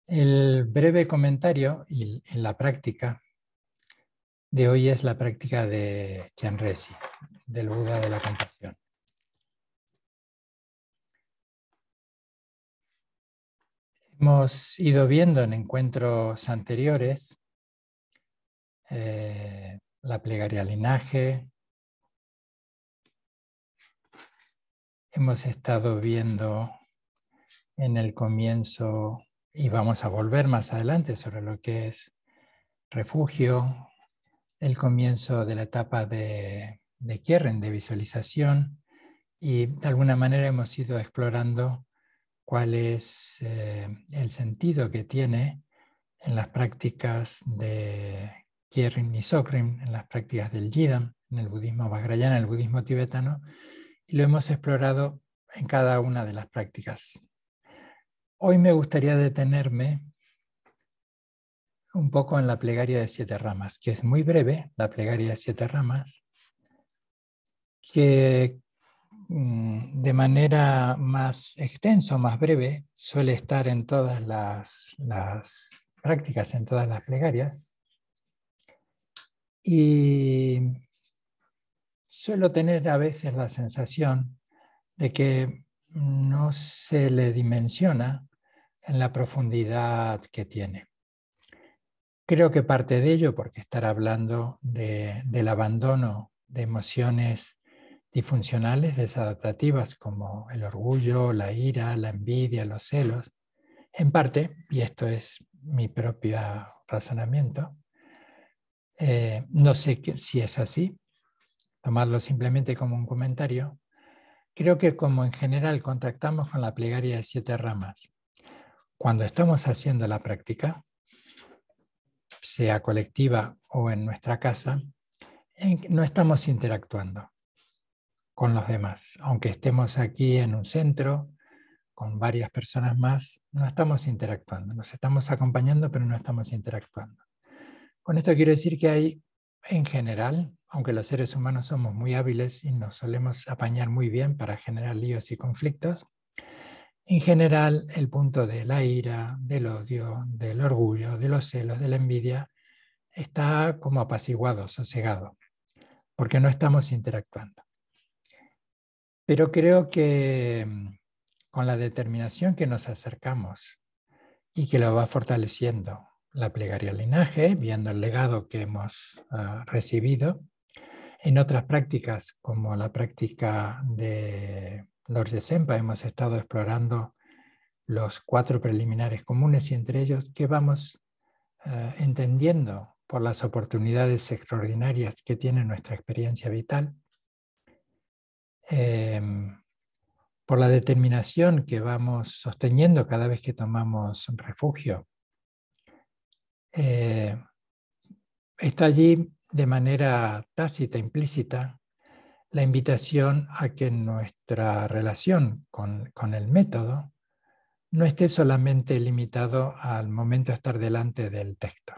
El breve comentario y la práctica de hoy es la práctica de Chenrezig, del Buda de la compasión. Hemos ido viendo en encuentros anteriores la plegaria al linaje. Hemos estado viendo en el comienzo, y vamos a volver más adelante sobre lo que es refugio, el comienzo de la etapa de Kierkegaard, de visualización, y de alguna manera hemos ido explorando cuál es el sentido que tiene en las prácticas de Kierkegaard y Sokrim, en las prácticas del Yidam, en el budismo vajrayana, en el budismo tibetano, y lo hemos explorado en cada una de las prácticas. Hoy me gustaría detenerme un poco en la plegaria de 7 ramas, que es muy breve, la plegaria de 7 ramas, que de manera más extensa, más breve, suele estar en todas las prácticas, en todas las plegarias. Y suelo tener a veces la sensación de que no se le dimensiona en la profundidad que tiene. Creo que parte de ello porque estar hablando del abandono de emociones disfuncionales, desadaptativas, como el orgullo, la ira, la envidia, los celos, en parte, y esto es mi propio razonamiento, no sé si es así, tomarlo simplemente como un comentario. Creo que como en general contactamos con la plegaria de 7 ramas, cuando estamos haciendo la práctica, sea colectiva o en nuestra casa, no estamos interactuando con los demás. Aunque estemos aquí en un centro con varias personas más, no estamos interactuando. Nos estamos acompañando, pero no estamos interactuando. Con esto quiero decir que hay, en general, aunque los seres humanos somos muy hábiles y nos solemos apañar muy bien para generar líos y conflictos, en general el punto de la ira, del odio, del orgullo, de los celos, de la envidia, está como apaciguado, sosegado, porque no estamos interactuando. Pero creo que con la determinación que nos acercamos y que lo va fortaleciendo la plegaria al linaje, viendo el legado que hemos recibido, en otras prácticas como la práctica de Lorje Sempa hemos estado explorando los 4 preliminares comunes y entre ellos que vamos entendiendo por las oportunidades extraordinarias que tiene nuestra experiencia vital, por la determinación que vamos sosteniendo cada vez que tomamos refugio. Está allí de manera tácita, implícita, la invitación a que nuestra relación con el método no esté solamente limitado al momento de estar delante del texto,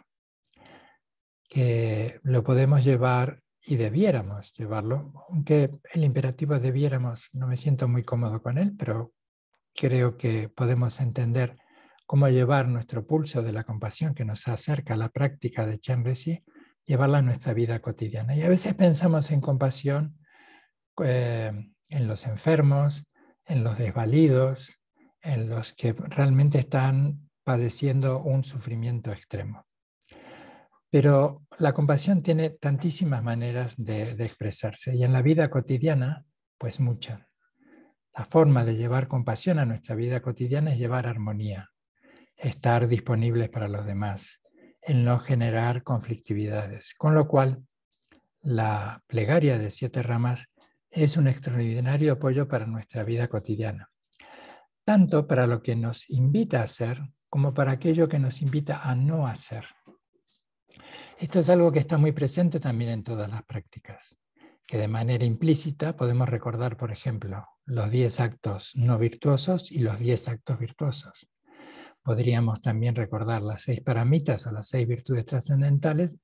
que lo podemos llevar y debiéramos llevarlo, aunque el imperativo debiéramos, no me siento muy cómodo con él, pero creo que podemos entender cómo llevar nuestro pulso de la compasión que nos acerca a la práctica de Chenrezig, llevarla a nuestra vida cotidiana. Y a veces pensamos en compasión en los enfermos, en los desvalidos, en los que realmente están padeciendo un sufrimiento extremo. Pero la compasión tiene tantísimas maneras de expresarse y en la vida cotidiana, pues muchas. La forma de llevar compasión a nuestra vida cotidiana es llevar armonía, estar disponibles para los demás, en no generar conflictividades. Con lo cual, la plegaria de 7 ramas es un extraordinario apoyo para nuestra vida cotidiana, tanto para lo que nos invita a hacer como para aquello que nos invita a no hacer. Esto es algo que está muy presente también en todas las prácticas, que de manera implícita podemos recordar, por ejemplo, los 10 actos no virtuosos y los 10 actos virtuosos. Podríamos también recordar las 6 paramitas o las 6 virtudes trascendentales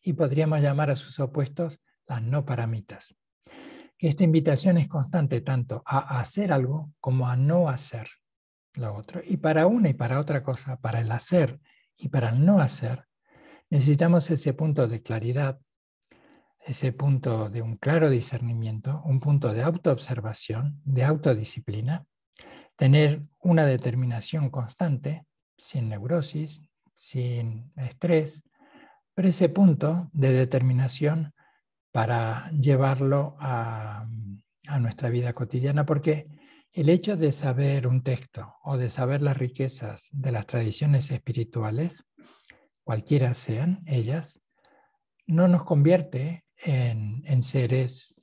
y podríamos llamar a sus opuestos las no paramitas. Esta invitación es constante tanto a hacer algo como a no hacer. lo otro. Y para una y para otra cosa, para el hacer y para el no hacer, necesitamos ese punto de claridad, ese punto de un claro discernimiento, un punto de autoobservación, de autodisciplina, tener una determinación constante, sin neurosis, sin estrés, pero ese punto de determinación para llevarlo a nuestra vida cotidiana, porque el hecho de saber un texto o de saber las riquezas de las tradiciones espirituales, cualquiera sean ellas, no nos convierte en seres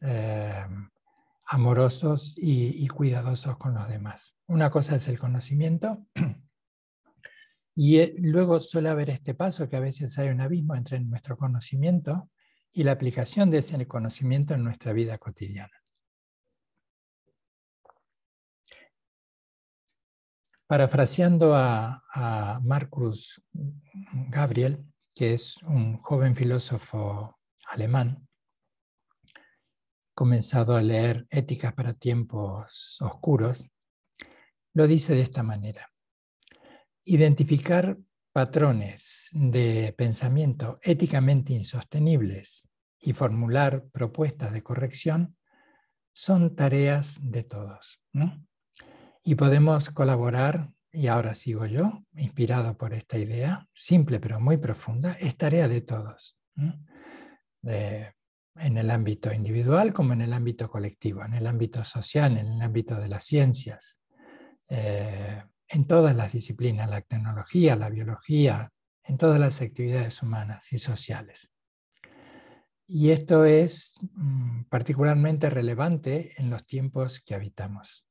amorosos y cuidadosos con los demás. Una cosa es el conocimiento y luego suele haber este paso que a veces hay un abismo entre nuestro conocimiento y la aplicación de ese conocimiento en nuestra vida cotidiana. Parafraseando a Marcus Gabriel, que es un joven filósofo alemán, comenzado a leer Éticas para tiempos oscuros, lo dice de esta manera: identificar patrones de pensamiento éticamente insostenibles y formular propuestas de corrección son tareas de todos, ¿no? Y podemos colaborar, y ahora sigo yo, inspirado por esta idea, simple pero muy profunda, es tarea de todos, ¿no? En el ámbito individual como en el ámbito colectivo, en el ámbito social, en el ámbito de las ciencias, en todas las disciplinas, la tecnología, la biología, en todas las actividades humanas y sociales. Y esto es particularmente relevante en los tiempos que habitamos.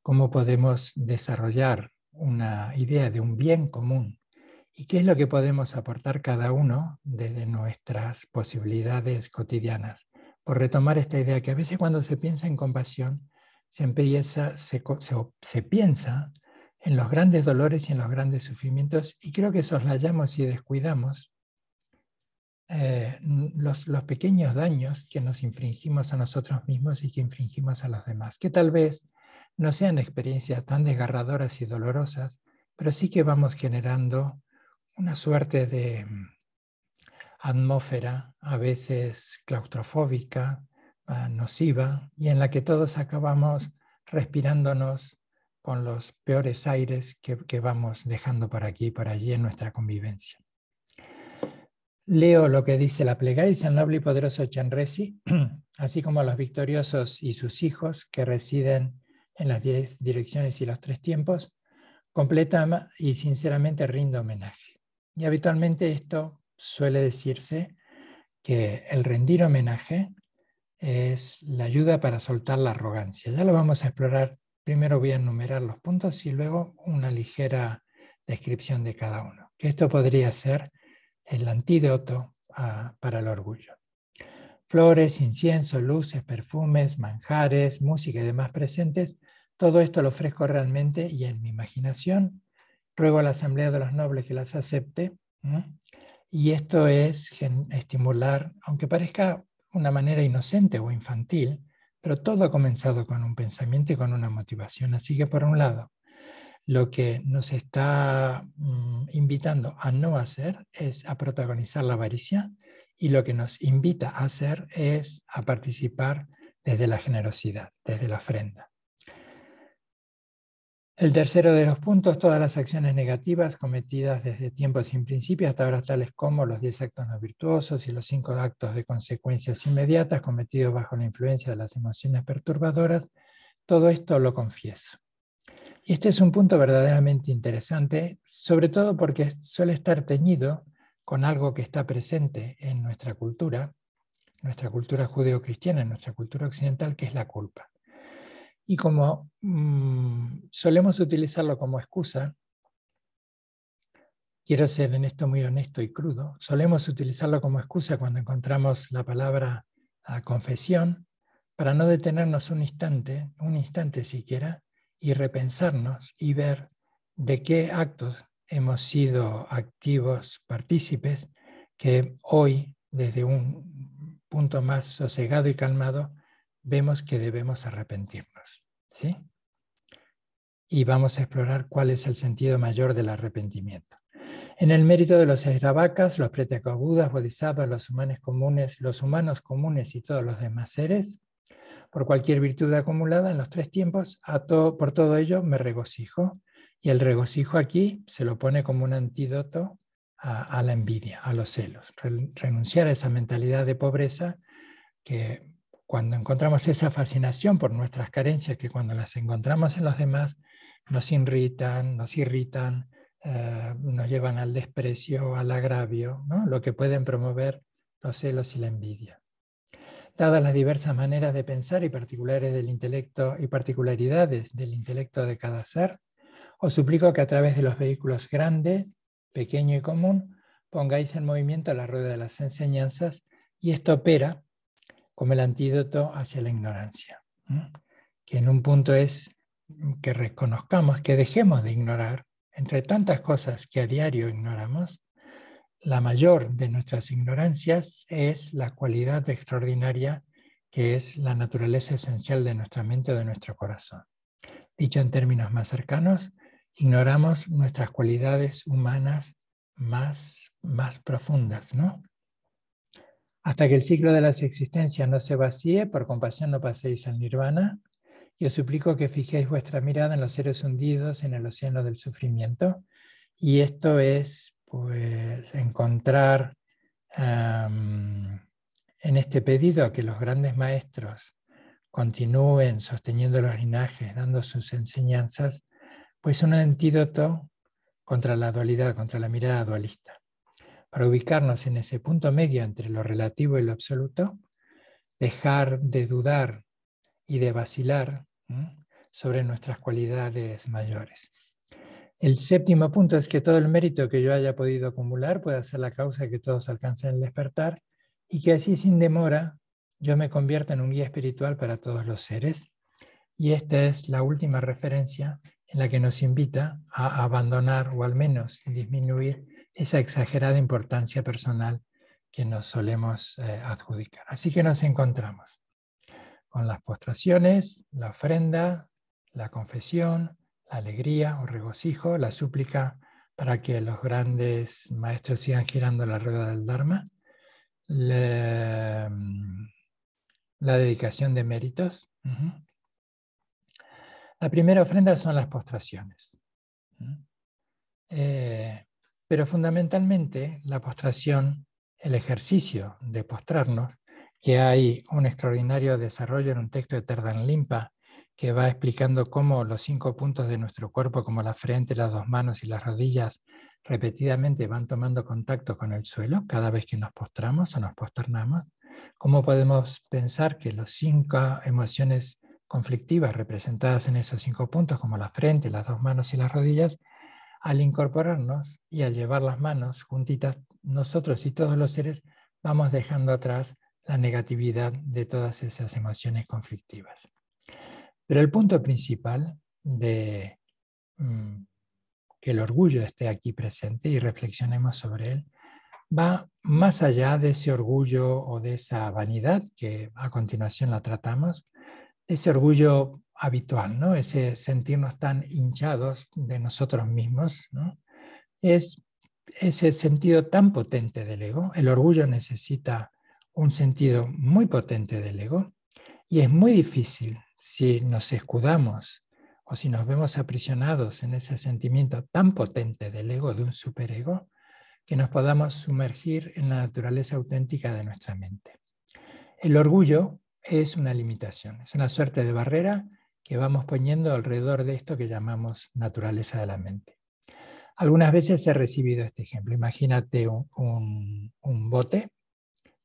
¿Cómo podemos desarrollar una idea de un bien común? ¿Y qué es lo que podemos aportar cada uno desde nuestras posibilidades cotidianas? Por retomar esta idea que a veces cuando se piensa en compasión, se piensa en los grandes dolores y en los grandes sufrimientos, y creo que soslayamos y descuidamos los pequeños daños que nos infringimos a nosotros mismos y que infringimos a los demás, que tal vez no sean experiencias tan desgarradoras y dolorosas, pero sí que vamos generando una suerte de atmósfera, a veces claustrofóbica, nociva, y en la que todos acabamos respirándonos con los peores aires que vamos dejando por aquí y por allí en nuestra convivencia. Leo lo que dice la plegaria al noble y poderoso Chenrezig, así como a los victoriosos y sus hijos que residen en las 10 direcciones y los 3 tiempos, completa y sinceramente rindo homenaje. Y habitualmente esto suele decirse que el rendir homenaje es la ayuda para soltar la arrogancia. Ya lo vamos a explorar. Primero voy a enumerar los puntos y luego una ligera descripción de cada uno. Que esto podría ser el antídoto para el orgullo. Flores, incienso, luces, perfumes, manjares, música y demás presentes, todo esto lo ofrezco realmente y en mi imaginación. Ruego a la Asamblea de los Nobles que las acepte. Y esto es estimular, aunque parezca una manera inocente o infantil, pero todo ha comenzado con un pensamiento y con una motivación. Así que por un lado, lo que nos está invitando a no hacer es a protagonizar la avaricia, y lo que nos invita a hacer es a participar desde la generosidad, desde la ofrenda. El tercero de los puntos: todas las acciones negativas cometidas desde tiempos sin principio hasta ahora, tales como los 10 actos no virtuosos y los 5 actos de consecuencias inmediatas cometidos bajo la influencia de las emociones perturbadoras, todo esto lo confieso. Y este es un punto verdaderamente interesante, sobre todo porque suele estar teñido con algo que está presente en nuestra cultura judeo-cristiana, en nuestra cultura occidental, que es la culpa. Y como solemos utilizarlo como excusa, quiero ser en esto muy honesto y crudo, solemos utilizarlo como excusa cuando encontramos la palabra confesión, para no detenernos un instante siquiera, y repensarnos y ver de qué actos hemos sido activos partícipes que hoy, desde un punto más sosegado y calmado, vemos que debemos arrepentirnos, ¿sí? y vamos a explorar cuál es el sentido mayor del arrepentimiento. En el mérito de los Esravakas, los Pretyakabudas, Bodhisattvas, los humanos comunes y todos los demás seres, por cualquier virtud acumulada en los 3 tiempos, por todo ello me regocijo. Y el regocijo aquí se lo pone como un antídoto a la envidia, a los celos. Renunciar a esa mentalidad de pobreza que cuando encontramos esa fascinación por nuestras carencias, que cuando las encontramos en los demás, nos irritan, nos llevan al desprecio, al agravio, ¿no? Lo que pueden promover los celos y la envidia. Dadas las diversas maneras de pensar y particularidades del intelecto de cada ser, os suplico que a través de los vehículos grande, pequeño y común, pongáis en movimiento la rueda de las enseñanzas, y esto opera como el antídoto hacia la ignorancia. Que en un punto es que reconozcamos, que dejemos de ignorar, entre tantas cosas que a diario ignoramos, la mayor de nuestras ignorancias es la cualidad extraordinaria que es la naturaleza esencial de nuestra mente o de nuestro corazón. Dicho en términos más cercanos, ignoramos nuestras cualidades humanas más profundas, ¿no? Hasta que el ciclo de las existencias no se vacíe, por compasión no paséis al nirvana, y os suplico que fijéis vuestra mirada en los seres hundidos en el océano del sufrimiento. Y esto es, pues, encontrar en este pedido a que los grandes maestros continúen sosteniendo los linajes, dando sus enseñanzas, pues un antídoto contra la dualidad, contra la mirada dualista. Para ubicarnos en ese punto medio entre lo relativo y lo absoluto, dejar de dudar y de vacilar sobre nuestras cualidades mayores. El 7º punto es que todo el mérito que yo haya podido acumular pueda ser la causa de que todos alcancen el despertar, y que así sin demora yo me convierta en un guía espiritual para todos los seres. Y esta es la última referencia en la que nos invita a abandonar o al menos disminuir esa exagerada importancia personal que nos solemos adjudicar. Así que nos encontramos con las postraciones, la ofrenda, la confesión, la alegría o regocijo, la súplica para que los grandes maestros sigan girando la rueda del Dharma, la dedicación de méritos. La primera ofrenda son las postraciones. Pero fundamentalmente la postración, el ejercicio de postrarnos, que hay un extraordinario desarrollo en un texto de Terdan Limpa que va explicando cómo los 5 puntos de nuestro cuerpo, como la frente, las 2 manos y las rodillas, repetidamente van tomando contacto con el suelo cada vez que nos postramos o nos posternamos. ¿Cómo podemos pensar que las 5 emociones conflictivas representadas en esos 5 puntos, como la frente, las 2 manos y las rodillas, al incorporarnos y al llevar las manos juntitas, nosotros y todos los seres vamos dejando atrás la negatividad de todas esas emociones conflictivas? Pero el punto principal de que el orgullo esté aquí presente y reflexionemos sobre él, va más allá de ese orgullo o de esa vanidad que a continuación la tratamos, ese orgullo habitual, ¿no? Ese sentirnos tan hinchados de nosotros mismos, ¿no? Es ese sentido tan potente del ego. El orgullo necesita un sentido muy potente del ego, y es muy difícil, si nos escudamos o si nos vemos aprisionados en ese sentimiento tan potente del ego, de un superego, que nos podamos sumergir en la naturaleza auténtica de nuestra mente. El orgullo es una limitación, es una suerte de barrera que vamos poniendo alrededor de esto que llamamos naturaleza de la mente. Algunas veces he recibido este ejemplo. Imagínate un bote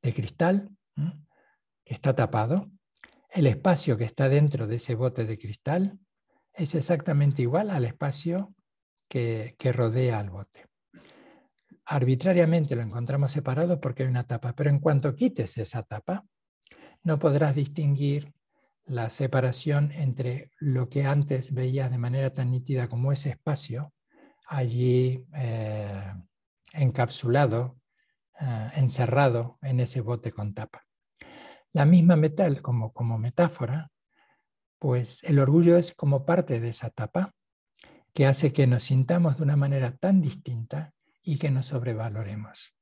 de cristal que está tapado. El espacio que está dentro de ese bote de cristal es exactamente igual al espacio que rodea al bote. Arbitrariamente lo encontramos separado porque hay una tapa, pero en cuanto quites esa tapa, no podrás distinguir la separación entre lo que antes veías de manera tan nítida como ese espacio, allí encapsulado, encerrado en ese bote con tapa. La misma metal como metáfora, pues el orgullo es como parte de esa tapa que hace que nos sintamos de una manera tan distinta y que nos sobrevaloremos.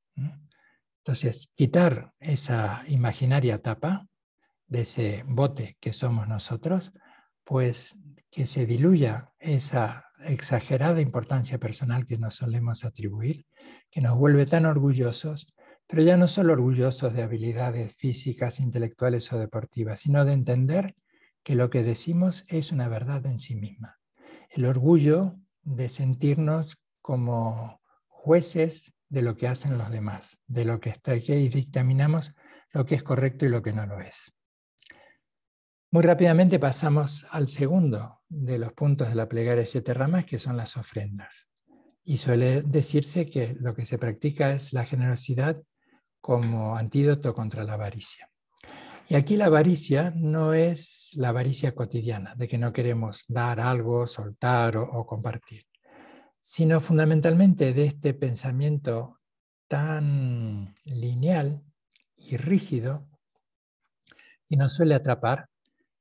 Entonces, quitar esa imaginaria tapa de ese bote que somos nosotros, pues que se diluya esa exagerada importancia personal que nos solemos atribuir, que nos vuelve tan orgullosos, pero ya no solo orgullosos de habilidades físicas, intelectuales o deportivas, sino de entender que lo que decimos es una verdad en sí misma. El orgullo de sentirnos como jueces de lo que hacen los demás, de lo que está aquí, y dictaminamos lo que es correcto y lo que no lo es. Muy rápidamente pasamos al segundo de los puntos de la plegaria de 7 ramas, que son las ofrendas. Y suele decirse que lo que se practica es la generosidad como antídoto contra la avaricia. Y aquí la avaricia no es la avaricia cotidiana, de que no queremos dar algo, soltar o compartir, sino fundamentalmente de este pensamiento tan lineal y rígido y nos suele atrapar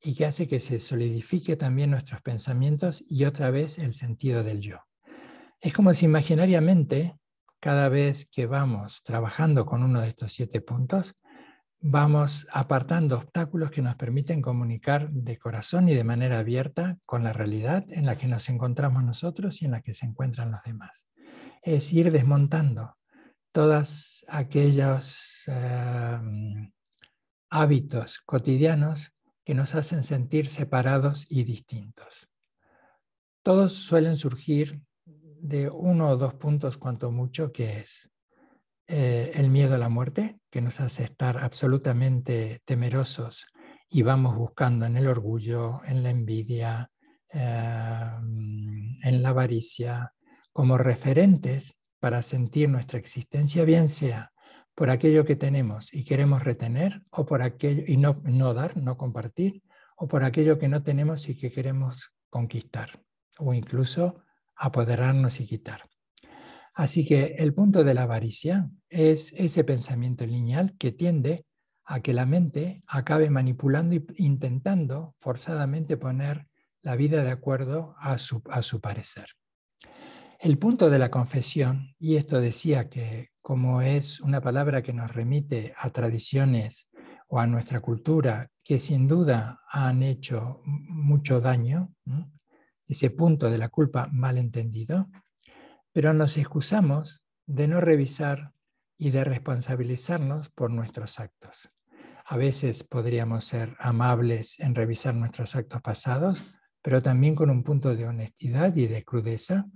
y que hace que se solidifique también nuestros pensamientos y otra vez el sentido del yo. Es como si imaginariamente, cada vez que vamos trabajando con uno de estos 7 puntos, vamos apartando obstáculos que nos permiten comunicar de corazón y de manera abierta con la realidad en la que nos encontramos nosotros y en la que se encuentran los demás. Es ir desmontando todos aquellos hábitos cotidianos que nos hacen sentir separados y distintos. Todos suelen surgir de 1 o 2 puntos cuanto mucho, que es el miedo a la muerte, que nos hace estar absolutamente temerosos y vamos buscando en el orgullo, en la envidia, en la avaricia, como referentes para sentir nuestra existencia, bien sea por aquello que tenemos y queremos retener, o por aquello y no dar, no compartir, o por aquello que no tenemos y que queremos conquistar, o incluso apoderarnos y quitar. Así que el punto de la avaricia es ese pensamiento lineal que tiende a que la mente acabe manipulando e intentando forzadamente poner la vida de acuerdo a su parecer. El punto de la confesión, y esto decía que como es una palabra que nos remite a tradiciones o a nuestra cultura que sin duda han hecho mucho daño, ese punto de la culpa mal entendido, pero nos excusamos de no revisar y de responsabilizarnos por nuestros actos. A veces podríamos ser amables en revisar nuestros actos pasados, pero también con un punto de honestidad y de crudeza,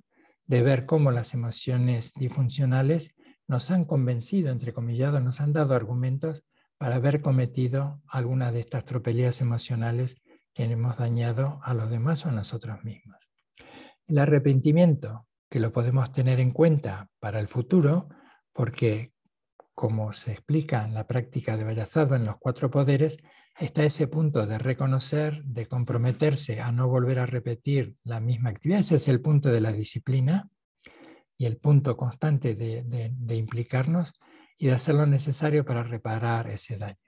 de ver cómo las emociones disfuncionales nos han convencido, entrecomillado, nos han dado argumentos para haber cometido alguna de estas tropelías emocionales que hemos dañado a los demás o a nosotros mismos. El arrepentimiento, que lo podemos tener en cuenta para el futuro, porque como se explica en la práctica de Vallazado en los 4 poderes, está ese punto de reconocer, de comprometerse a no volver a repetir la misma actividad. Ese es el punto de la disciplina y el punto constante de implicarnos y de hacer lo necesario para reparar ese daño.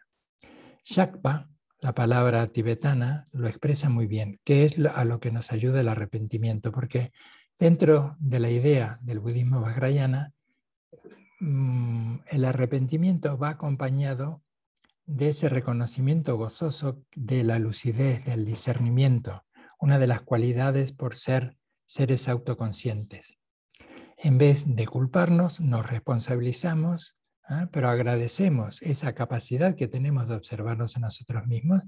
Shakpa, la palabra tibetana, lo expresa muy bien, que es a lo que nos ayuda el arrepentimiento, porque dentro de la idea del budismo vajrayana, el arrepentimiento va acompañado de ese reconocimiento gozoso de la lucidez, del discernimiento, una de las cualidades por ser seres autoconscientes. En vez de culparnos, nos responsabilizamos, pero agradecemos esa capacidad que tenemos de observarnos a nosotros mismos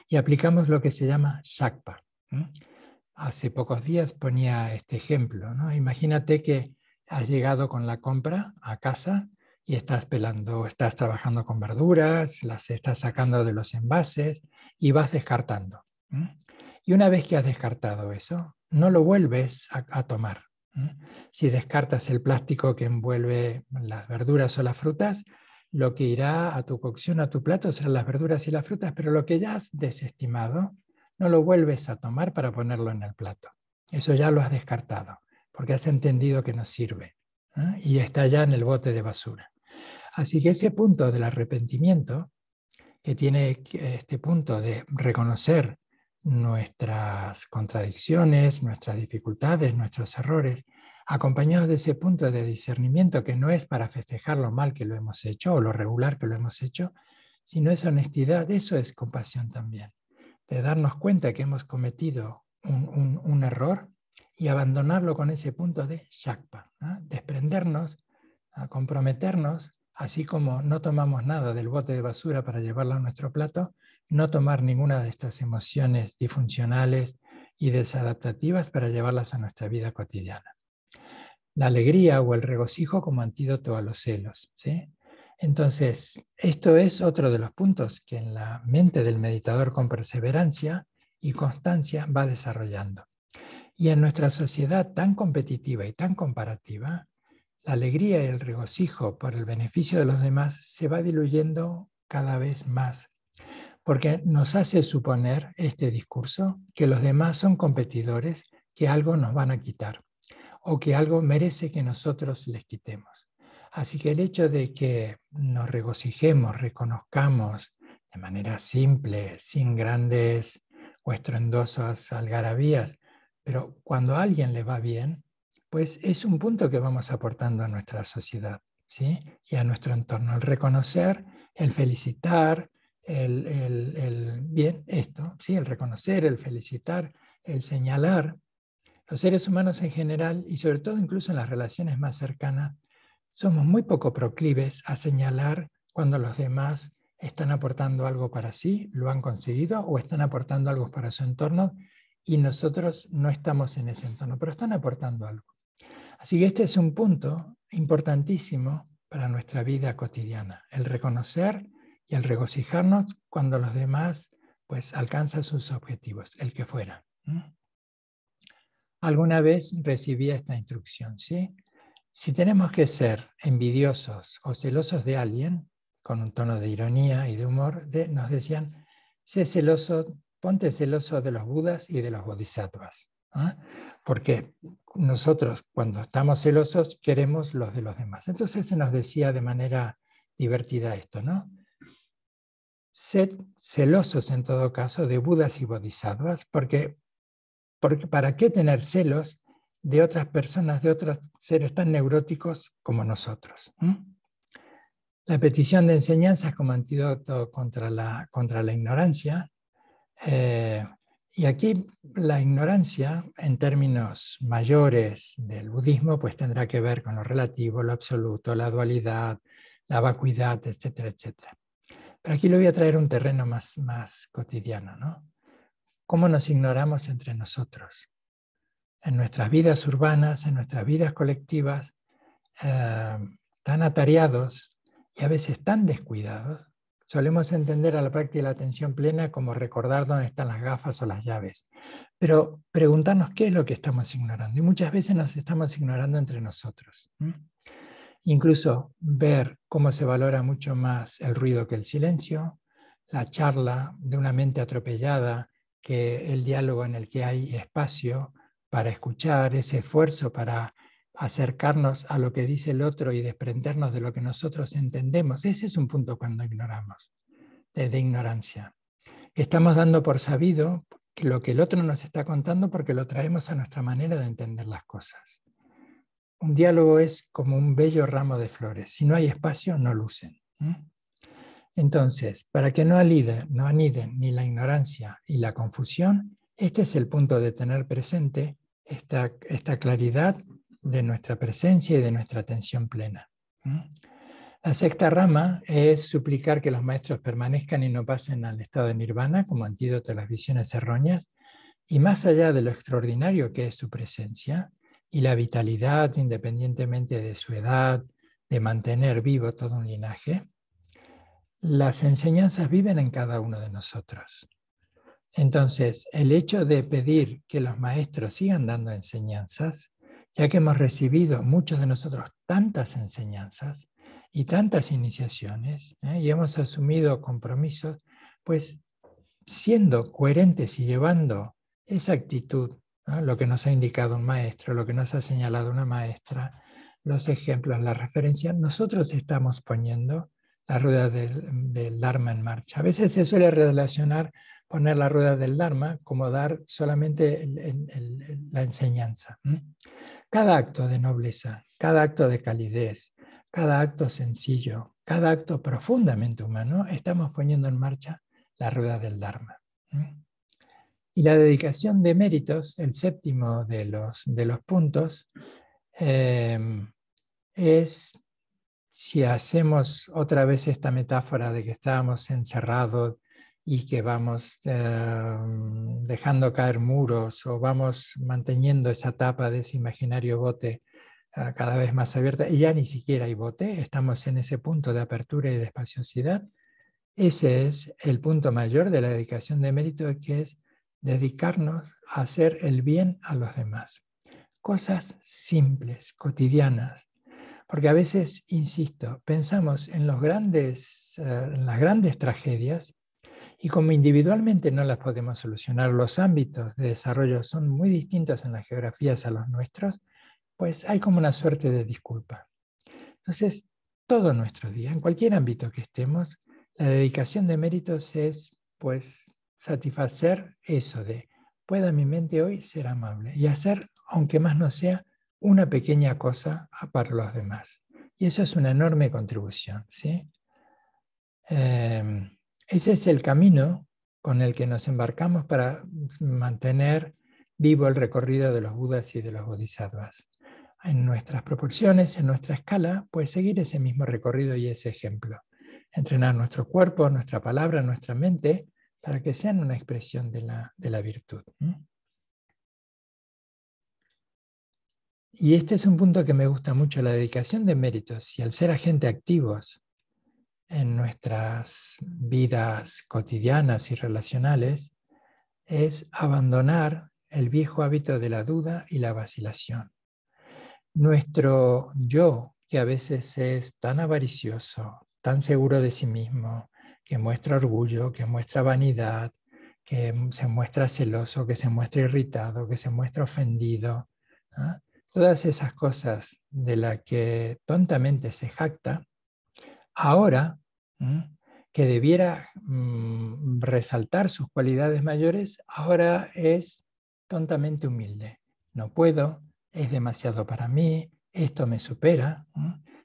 y aplicamos lo que se llama Shakpa. Hace pocos días ponía este ejemplo, ¿no? Imagínate que has llegado con la compra a casa y estás trabajando con verduras, las estás sacando de los envases y vas descartando. Y una vez que has descartado eso, no lo vuelves a tomar. Si descartas el plástico que envuelve las verduras o las frutas, lo que irá a tu cocción, a tu plato, serán las verduras y las frutas, pero lo que ya has desestimado, no lo vuelves a tomar para ponerlo en el plato. Eso ya lo has descartado, porque has entendido que no sirve, y está ya en el bote de basura. Así que ese punto del arrepentimiento, que tiene este punto de reconocer nuestras contradicciones, nuestras dificultades, nuestros errores, acompañados de ese punto de discernimiento que no es para festejar lo mal que lo hemos hecho o lo regular que lo hemos hecho, sino es honestidad, eso es compasión también, de darnos cuenta que hemos cometido un error y abandonarlo con ese punto de shakpa, ¿no? Desprendernos, a comprometernos, así como no tomamos nada del bote de basura para llevarlo a nuestro plato, no tomar ninguna de estas emociones disfuncionales y desadaptativas para llevarlas a nuestra vida cotidiana. La alegría o el regocijo como antídoto a los celos, ¿sí? Entonces, esto es otro de los puntos que en la mente del meditador con perseverancia y constancia va desarrollando. Y en nuestra sociedad tan competitiva y tan comparativa, la alegría y el regocijo por el beneficio de los demás se va diluyendo cada vez más, porque nos hace suponer este discurso que los demás son competidores, que algo nos van a quitar o que algo merece que nosotros les quitemos. Así que el hecho de que nos regocijemos, reconozcamos de manera simple, sin grandes o estruendosas algarabías, pero cuando a alguien le va bien, pues es un punto que vamos aportando a nuestra sociedad, ¿sí? Y a nuestro entorno. El reconocer, el felicitar, bien, esto, ¿sí? El reconocer, el felicitar, el señalar. Los seres humanos en general, y sobre todo incluso en las relaciones más cercanas, somos muy poco proclives a señalar cuando los demás están aportando algo para sí, lo han conseguido, o están aportando algo para su entorno, y nosotros no estamos en ese entorno, pero están aportando algo. Así que este es un punto importantísimo para nuestra vida cotidiana, el reconocer y el regocijarnos cuando los demás pues, alcanzan sus objetivos, el que fuera. Alguna vez recibí esta instrucción, ¿sí? Si tenemos que ser envidiosos o celosos de alguien, con un tono de ironía y de humor, nos decían, sé celoso, ponte celoso de los budas y de los bodhisattvas. ¿Eh? Porque nosotros cuando estamos celosos queremos los de los demás. Entonces se nos decía de manera divertida esto, ¿no? Sed celosos en todo caso de budas y bodhisattvas, porque ¿para qué tener celos de otras personas, de otros seres tan neuróticos como nosotros? La petición de enseñanzas como antídoto contra la ignorancia. Y aquí la ignorancia, en términos mayores del budismo, pues tendrá que ver con lo relativo, lo absoluto, la dualidad, la vacuidad, etcétera, etcétera. Pero aquí le voy a traer un terreno más cotidiano, ¿no? ¿Cómo nos ignoramos entre nosotros? En nuestras vidas urbanas, en nuestras vidas colectivas, tan atareados y a veces tan descuidados, solemos entender a la práctica de la atención plena como recordar dónde están las gafas o las llaves, pero preguntarnos qué es lo que estamos ignorando. Y muchas veces nos estamos ignorando entre nosotros. Incluso ver cómo se valora mucho más el ruido que el silencio, la charla de una mente atropellada, que el diálogo en el que hay espacio para escuchar, ese esfuerzo para acercarnos a lo que dice el otro y desprendernos de lo que nosotros entendemos. Ese es un punto cuando ignoramos, de ignorancia. Estamos dando por sabido que lo que el otro nos está contando porque lo traemos a nuestra manera de entender las cosas. Un diálogo es como un bello ramo de flores. Si no hay espacio, no lucen. Entonces, para que no aniden ni la ignorancia y la confusión, este es el punto de tener presente esta claridad de nuestra presencia y de nuestra atención plena. La sexta rama es suplicar que los maestros permanezcan y no pasen al estado de nirvana como antídoto a las visiones erróneas, y más allá de lo extraordinario que es su presencia y la vitalidad independientemente de su edad, de mantener vivo todo un linaje, las enseñanzas viven en cada uno de nosotros. Entonces, el hecho de pedir que los maestros sigan dando enseñanzas, ya que hemos recibido muchos de nosotros tantas enseñanzas y tantas iniciaciones, y hemos asumido compromisos, pues siendo coherentes y llevando esa actitud, ¿no? Lo que nos ha indicado un maestro, lo que nos ha señalado una maestra, los ejemplos, la referencia, nosotros estamos poniendo la rueda del Dharma en marcha. A veces se suele relacionar poner la rueda del Dharma como dar solamente la enseñanza. Cada acto de nobleza, cada acto de calidez, cada acto sencillo, cada acto profundamente humano, estamos poniendo en marcha la rueda del Dharma. Y la dedicación de méritos, el séptimo de los puntos, es, si hacemos otra vez esta metáfora de que estábamos encerrados y que vamos dejando caer muros o vamos manteniendo esa tapa de ese imaginario bote cada vez más abierta, y ya ni siquiera hay bote, estamos en ese punto de apertura y de espaciosidad. Ese es el punto mayor de la dedicación de mérito, que es dedicarnos a hacer el bien a los demás. Cosas simples, cotidianas. Porque a veces, insisto, pensamos en las grandes tragedias, y como individualmente no las podemos solucionar, los ámbitos de desarrollo son muy distintos en las geografías a los nuestros, pues hay como una suerte de disculpa. Entonces, todo nuestro día, en cualquier ámbito que estemos, la dedicación de méritos es, pues, satisfacer eso de, pueda mi mente hoy ser amable y hacer, aunque más no sea, una pequeña cosa para los demás. Y eso es una enorme contribución, ¿sí? Ese es el camino con el que nos embarcamos para mantener vivo el recorrido de los Budas y de los Bodhisattvas. En nuestras proporciones, en nuestra escala, pues seguir ese mismo recorrido y ese ejemplo. Entrenar nuestro cuerpo, nuestra palabra, nuestra mente, para que sean una expresión de la virtud. Y este es un punto que me gusta mucho, la dedicación de méritos y al ser agentes activos en nuestras vidas cotidianas y relacionales, es abandonar el viejo hábito de la duda y la vacilación. Nuestro yo, que a veces es tan avaricioso, tan seguro de sí mismo, que muestra orgullo, que muestra vanidad, que se muestra celoso, que se muestra irritado, que se muestra ofendido, ¿ah? Todas esas cosas de las que tontamente se jacta, ahora, que debiera resaltar sus cualidades mayores, ahora es tontamente humilde. No puedo, es demasiado para mí, esto me supera.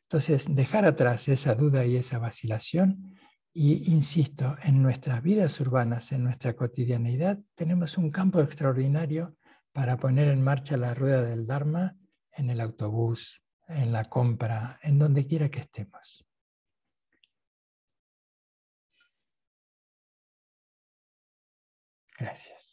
Entonces, dejar atrás esa duda y esa vacilación, y insisto, en nuestras vidas urbanas, en nuestra cotidianeidad, tenemos un campo extraordinario para poner en marcha la rueda del Dharma en el autobús, en la compra, en donde quiera que estemos. Gracias.